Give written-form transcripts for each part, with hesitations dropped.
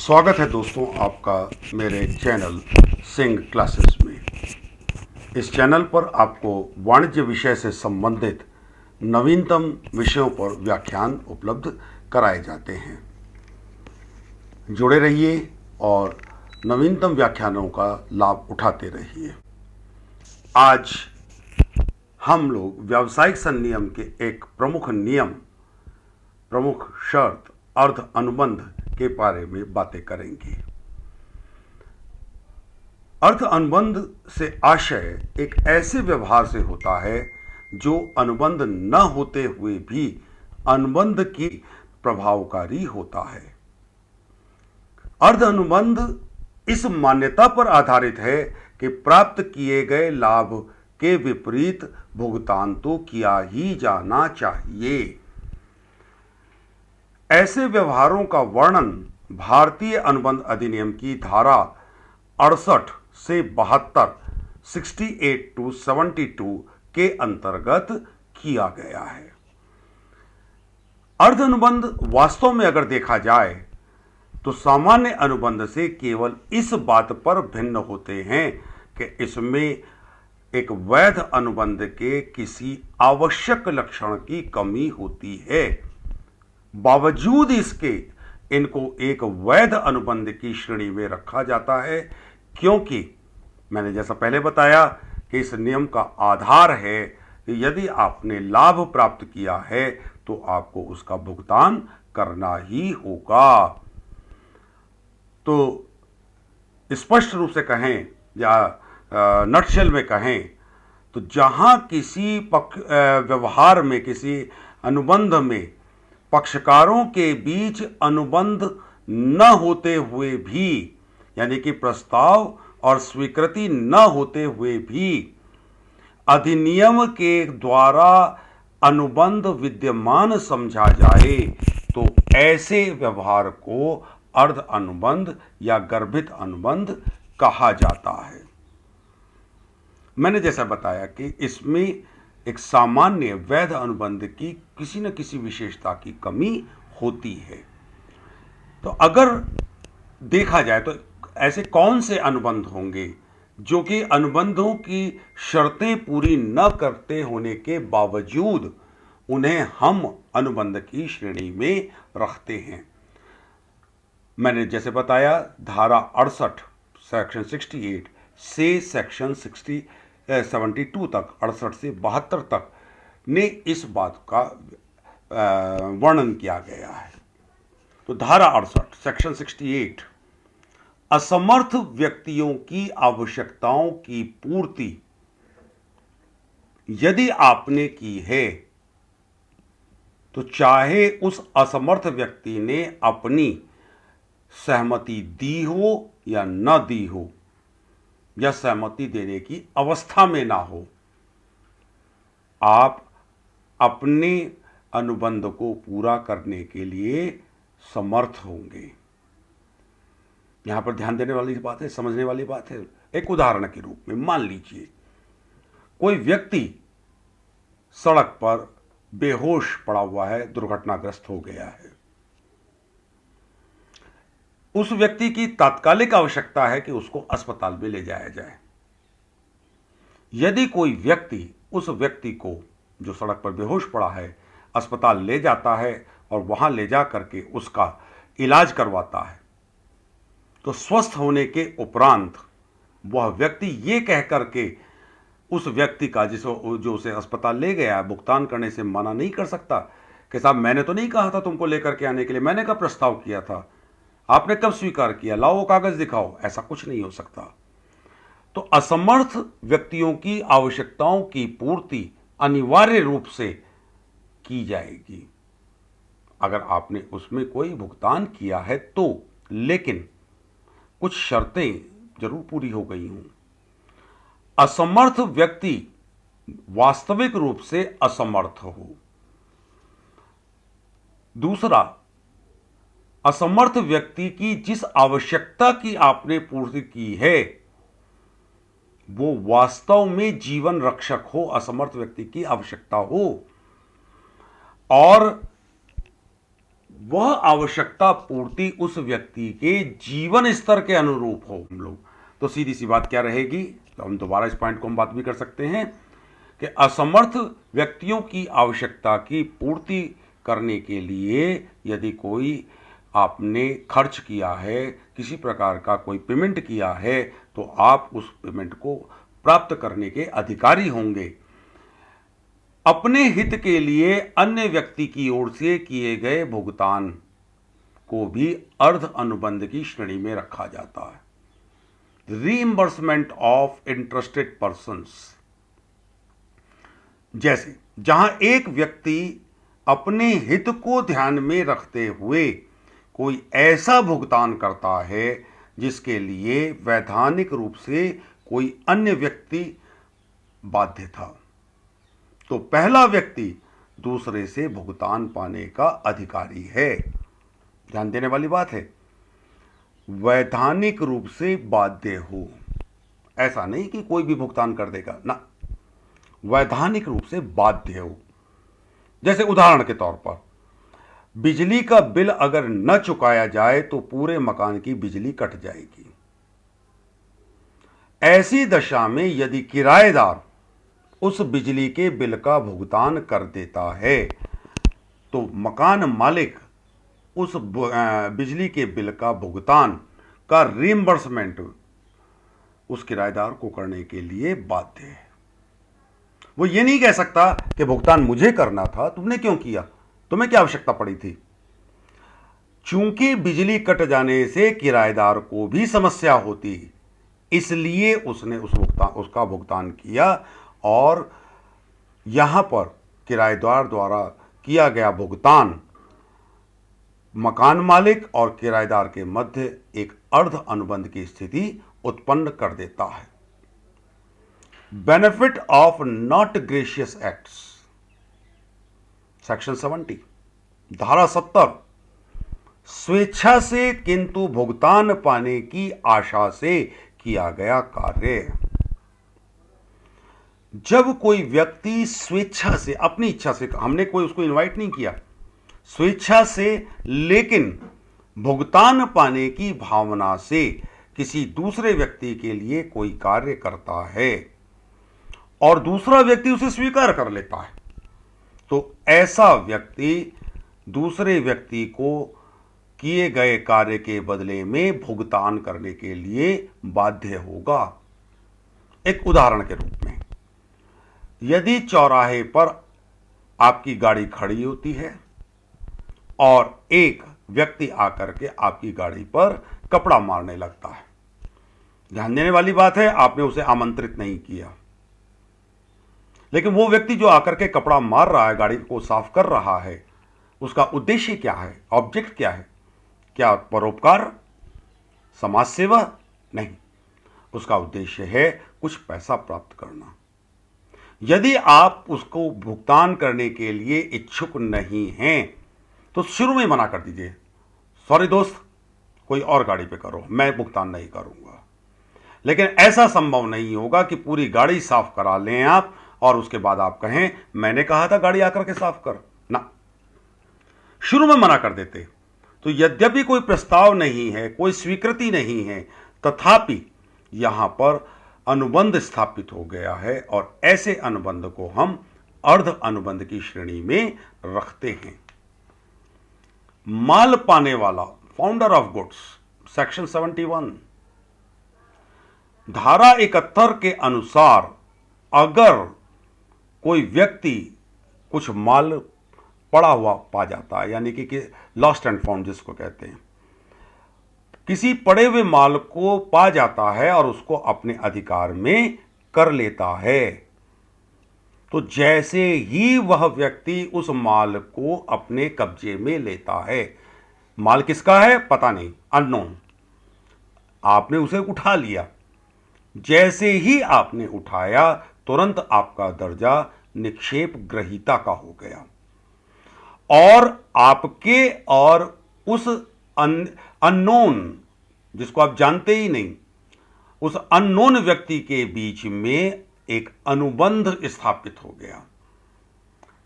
स्वागत है दोस्तों आपका मेरे चैनल सिंह क्लासेस में। इस चैनल पर आपको वाणिज्य विषय से संबंधित नवीनतम विषयों पर व्याख्यान उपलब्ध कराए जाते हैं। जुड़े रहिए और नवीनतम व्याख्यानों का लाभ उठाते रहिए। आज हम लोग व्यावसायिक संनियम के एक प्रमुख शर्त अर्ध अनुबंध के बारे में बातें करेंगे। अर्थ अनुबंध से आशय एक ऐसे व्यवहार से होता है जो अनुबंध न होते हुए भी अनुबंध की प्रभावकारी होता है। अर्ध अनुबंध इस मान्यता पर आधारित है कि प्राप्त किए गए लाभ के विपरीत भुगतान तो किया ही जाना चाहिए। ऐसे व्यवहारों का वर्णन भारतीय अनुबंध अधिनियम की धारा 68 से 72 68 to 72 के अंतर्गत किया गया है। अर्ध अनुबंध वास्तव में अगर देखा जाए तो सामान्य अनुबंध से केवल इस बात पर भिन्न होते हैं कि इसमें एक वैध अनुबंध के किसी आवश्यक लक्षण की कमी होती है। बावजूद इसके इनको एक वैध अनुबंध की श्रेणी में रखा जाता है, क्योंकि मैंने जैसा पहले बताया कि इस नियम का आधार है कि यदि आपने लाभ प्राप्त किया है तो आपको उसका भुगतान करना ही होगा। तो स्पष्ट रूप से कहें या नटशेल में कहें तो जहां किसी व्यवहार में, किसी अनुबंध में पक्षकारों के बीच अनुबंध न होते हुए भी, यानी कि प्रस्ताव और स्वीकृति न होते हुए भी अधिनियम के द्वारा अनुबंध विद्यमान समझा जाए तो ऐसे व्यवहार को अर्ध अनुबंध या गर्भित अनुबंध कहा जाता है। मैंने जैसा बताया कि इसमें एक सामान्य वैध अनुबंध की किसी न किसी विशेषता की कमी होती है। तो अगर देखा जाए तो ऐसे कौन से अनुबंध होंगे जो कि अनुबंधों की शर्तें पूरी न करते होने के बावजूद उन्हें हम अनुबंध की श्रेणी में रखते हैं। मैंने जैसे बताया धारा 68 सेक्शन 68 से सेक्शन 72 तक, 68 से 72 तक ने इस बात का वर्णन किया गया है। तो धारा 68 सेक्शन 68 असमर्थ व्यक्तियों की आवश्यकताओं की पूर्ति यदि आपने की है तो चाहे उस असमर्थ व्यक्ति ने अपनी सहमति दी हो या न दी हो या सहमति देने की अवस्था में ना हो, आप अपने अनुबंध को पूरा करने के लिए समर्थ होंगे। यहां पर ध्यान देने वाली बात है, समझने वाली बात है। एक उदाहरण के रूप में मान लीजिए कोई व्यक्ति सड़क पर बेहोश पड़ा हुआ है, दुर्घटनाग्रस्त हो गया है। उस व्यक्ति की तात्कालिक आवश्यकता है कि उसको अस्पताल में ले जाया जाए। यदि कोई व्यक्ति उस व्यक्ति को जो सड़क पर बेहोश पड़ा है अस्पताल ले जाता है और वहां ले जा करके उसका इलाज करवाता है, तो स्वस्थ होने के उपरांत वह व्यक्ति ये कह करके उस व्यक्ति का जो उसे अस्पताल ले गया भुगतान करने से मना नहीं कर सकता कि साहब मैंने तो नहीं कहा था तुमको लेकर के आने के लिए, मैंने कब प्रस्ताव किया था, आपने कब स्वीकार किया, लाओ वो कागज दिखाओ। ऐसा कुछ नहीं हो सकता। तो असमर्थ व्यक्तियों की आवश्यकताओं की पूर्ति अनिवार्य रूप से की जाएगी अगर आपने उसमें कोई भुगतान किया है तो, लेकिन कुछ शर्तें जरूर पूरी हो गई हों। असमर्थ व्यक्ति वास्तविक रूप से असमर्थ हो। दूसरा, असमर्थ व्यक्ति की जिस आवश्यकता की आपने पूर्ति की है वो वास्तव में जीवन रक्षक हो, असमर्थ व्यक्ति की आवश्यकता हो। और वह आवश्यकता पूर्ति उस व्यक्ति के जीवन स्तर के अनुरूप हो। हम लोग तो सीधी सी बात क्या रहेगी, तो हम दोबारा इस पॉइंट को हम बात भी कर सकते हैं कि असमर्थ व्यक्तियों की आवश्यकता की पूर्ति करने के लिए यदि कोई आपने खर्च किया है, किसी प्रकार का कोई पेमेंट किया है, तो आप उस पेमेंट को प्राप्त करने के अधिकारी होंगे। अपने हित के लिए अन्य व्यक्ति की ओर से किए गए भुगतान को भी अर्ध अनुबंध की श्रेणी में रखा जाता है। रीइंबर्समेंट ऑफ इंटरेस्टेड पर्सन्स, जैसे जहां एक व्यक्ति अपने हित को ध्यान में रखते हुए कोई ऐसा भुगतान करता है जिसके लिए वैधानिक रूप से कोई अन्य व्यक्ति बाध्य था, तो पहला व्यक्ति दूसरे से भुगतान पाने का अधिकारी है। ध्यान देने वाली बात है, वैधानिक रूप से बाध्य हो, ऐसा नहीं कि कोई भी भुगतान कर देगा ना, वैधानिक रूप से बाध्य हो। जैसे उदाहरण के तौर पर बिजली का बिल अगर न चुकाया जाए तो पूरे मकान की बिजली कट जाएगी। ऐसी दशा में यदि किराएदार उस बिजली के बिल का भुगतान कर देता है तो मकान मालिक उस बिजली के बिल का भुगतान का रीइंबर्समेंट उस किराएदार को करने के लिए बाध्य है। वो ये नहीं कह सकता कि भुगतान मुझे करना था, तुमने क्यों किया, तुम्हें क्या आवश्यकता पड़ी थी। चूंकि बिजली कट जाने से किराएदार को भी समस्या होती, इसलिए उसने उसका भुगतान किया, और यहां पर किराएदार द्वारा किया गया भुगतान मकान मालिक और किराएदार के मध्य एक अर्ध अनुबंध की स्थिति उत्पन्न कर देता है। Benefit of not gratuitous acts, section 70, धारा 70, स्वेच्छा से किंतु भुगतान पाने की आशा से किया गया कार्य। जब कोई व्यक्ति स्वेच्छा से, अपनी इच्छा से, हमने कोई उसको इनवाइट नहीं किया, स्वेच्छा से लेकिन भुगतान पाने की भावना से किसी दूसरे व्यक्ति के लिए कोई कार्य करता है और दूसरा व्यक्ति उसे स्वीकार कर लेता है, तो ऐसा व्यक्ति दूसरे व्यक्ति को किए गए कार्य के बदले में भुगतान करने के लिए बाध्य होगा। एक उदाहरण के रूप में, यदि चौराहे पर आपकी गाड़ी खड़ी होती है और एक व्यक्ति आकर के आपकी गाड़ी पर कपड़ा मारने लगता है, ध्यान देने वाली बात है, आपने उसे आमंत्रित नहीं किया, लेकिन वो व्यक्ति जो आकर के कपड़ा मार रहा है, गाड़ी को साफ कर रहा है, उसका उद्देश्य क्या है, ऑब्जेक्ट क्या है, क्या परोपकार, समाज सेवा? नहीं, उसका उद्देश्य है कुछ पैसा प्राप्त करना। यदि आप उसको भुगतान करने के लिए इच्छुक नहीं हैं तो शुरू में मना कर दीजिए, सॉरी दोस्त, कोई और गाड़ी पे करो, मैं भुगतान नहीं करूंगा। लेकिन ऐसा संभव नहीं होगा कि पूरी गाड़ी साफ करा लें आप और उसके बाद आप कहें मैंने कहा था गाड़ी आकर के साफ कर, ना, शुरू में मना कर देते। तो यद्यपि कोई प्रस्ताव नहीं है, कोई स्वीकृति नहीं है, तथापि यहां पर अनुबंध स्थापित हो गया है और ऐसे अनुबंध को हम अर्ध अनुबंध की श्रेणी में रखते हैं। माल पाने वाला, फाउंडर ऑफ गुड्स, सेक्शन 71, धारा 71 के अनुसार अगर कोई व्यक्ति कुछ माल पड़ा हुआ पा जाता है, यानी कि लॉस्ट एंड फाउंड जिसको कहते हैं, किसी पड़े हुए माल को पा जाता है और उसको अपने अधिकार में कर लेता है, तो जैसे ही वह व्यक्ति उस माल को अपने कब्जे में लेता है, माल किसका है पता नहीं, अननोन, आपने उसे उठा लिया, जैसे ही आपने उठाया तुरंत आपका दर्जा निक्षेप ग्रहीता का हो गया और आपके और उस अननोन, जिसको आप जानते ही नहीं, उस अननोन व्यक्ति के बीच में एक अनुबंध स्थापित हो गया।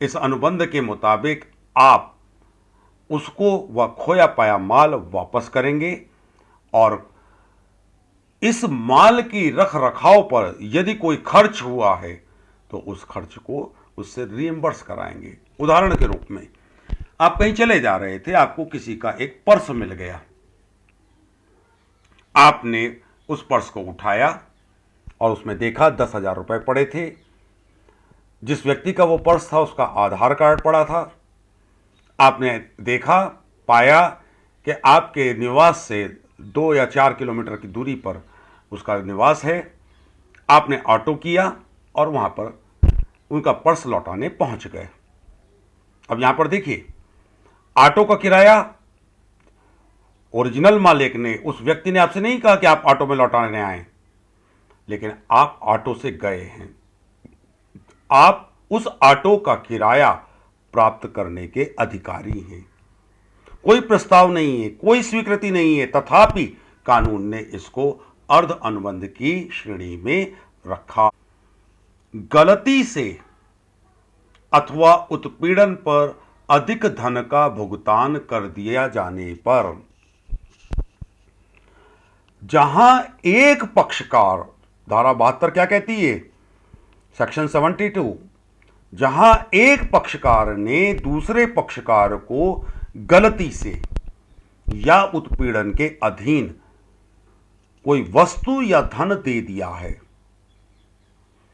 इस अनुबंध के मुताबिक आप उसको वह खोया पाया माल वापस करेंगे और इस माल की रख रखाव पर यदि कोई खर्च हुआ है तो उस खर्च को उससे रिइंबर्स कराएंगे। उदाहरण के रूप में आप कहीं चले जा रहे थे, आपको किसी का एक पर्स मिल गया, आपने उस पर्स को उठाया और उसमें देखा 10,000 रुपए पड़े थे। जिस व्यक्ति का वो पर्स था उसका आधार कार्ड पड़ा था। आपने देखा, पाया कि आपके निवास से 2 या 4 किलोमीटर की दूरी पर उसका निवास है। आपने ऑटो किया और वहां पर उनका पर्स लौटाने पहुंच गए। अब यहां पर देखिए, ऑटो का किराया ओरिजिनल मालिक ने, उस व्यक्ति ने आपसे नहीं कहा कि आप ऑटो में लौटाने आए, लेकिन आप ऑटो से गए हैं। आप उस ऑटो का किराया प्राप्त करने के अधिकारी हैं। कोई प्रस्ताव नहीं है, कोई स्वीकृति नहीं है, तथापि कानून ने इसको अर्ध अनुबंध की श्रेणी में रखा। गलती से अथवा उत्पीड़न पर अधिक धन का भुगतान कर दिया जाने पर जहां एक पक्षकार, धारा 72 क्या कहती है, सेक्शन 72, जहां एक पक्षकार ने दूसरे पक्षकार को गलती से या उत्पीड़न के अधीन कोई वस्तु या धन दे दिया है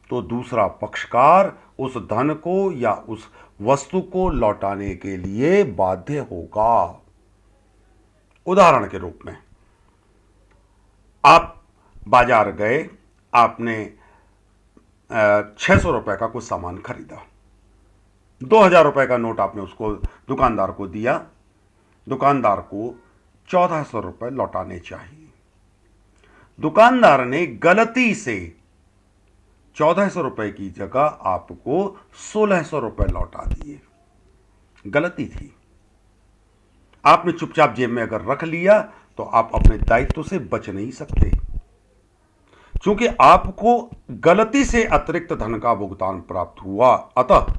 तो दूसरा पक्षकार उस धन को या उस वस्तु को लौटाने के लिए बाध्य होगा। उदाहरण के रूप में आप बाजार गए, आपने 600 रुपए का कुछ सामान खरीदा, 2,000 रुपए का नोट आपने उसको दुकानदार को दिया, दुकानदार को 1,400 रुपए लौटाने चाहिए। दुकानदार ने गलती से 1,400 रुपए की जगह आपको 1,600 रुपए लौटा दिए। गलती थी, आपने चुपचाप जेब में अगर रख लिया तो आप अपने दायित्व से बच नहीं सकते, क्योंकि आपको गलती से अतिरिक्त धन का भुगतान प्राप्त हुआ। अतः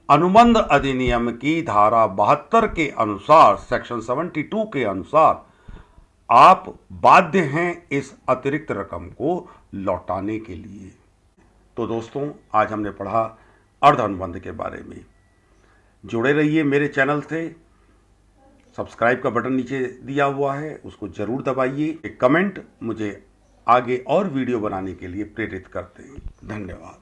अनुबंध अधिनियम की धारा 72 के अनुसार, सेक्शन 72 के अनुसार आप बाध्य हैं इस अतिरिक्त रकम को लौटाने के लिए। तो दोस्तों, आज हमने पढ़ा अर्ध अनुबंध के बारे में। जुड़े रहिए मेरे चैनल से। सब्सक्राइब का बटन नीचे दिया हुआ है, उसको जरूर दबाइए। एक कमेंट मुझे आगे और वीडियो बनाने के लिए प्रेरित करते हैं। धन्यवाद।